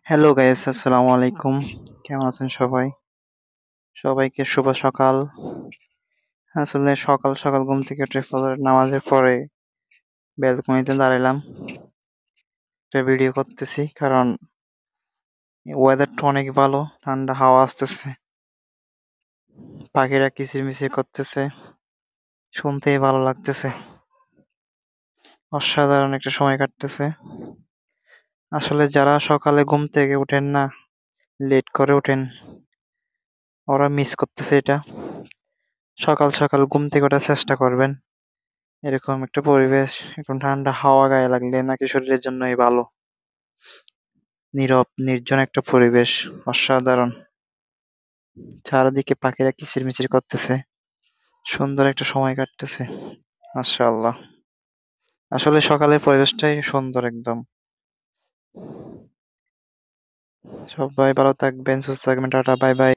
Hello guys, আসসালামু আলাইকুম। কেমন আছেন সবাই? সবাইকে শুভ সকাল। আসলে সকাল সকাল ঘুম থেকে উঠে ফজরের নামাজের পরে ব্যালকনিতে দাঁড়াইলাম। একটা ভিডিও করতেছি কারণ ওয়েদারটা অনেক ভালো, ঠান্ডা হাওয়া আসতেছে, পাখিরা কিচিরমিচির করতেছে, শুনতেই ভালো লাগতেছে। অসাধারণ একটা সময় কাটতেছে। আসলে যারা সকালে ঘুম থেকে উঠেন না, লেট করে ওঠেন, ওরা মিস করতেছে এটা। সকাল সকাল ঘুম থেকে ওঠার চেষ্টা করবেন। এরকম একটা পরিবেশ, এখন ঠান্ডা হাওয়া গায়ে লাগলে নাকি শরীরের জন্যই ভালো। নীরব নির্জন একটা পরিবেশ, অসাধারণ। চারদিকে পাখিরা কিচিরমিচির করতেছে, সুন্দর একটা সময় কাটতেছে। মাশাআল্লাহ। আসলে সকালের পরিবেশটাই সুন্দর একদম। সবাই ভালো থাকবেন, সুস্থ থাকবেন। Tata, bye bye.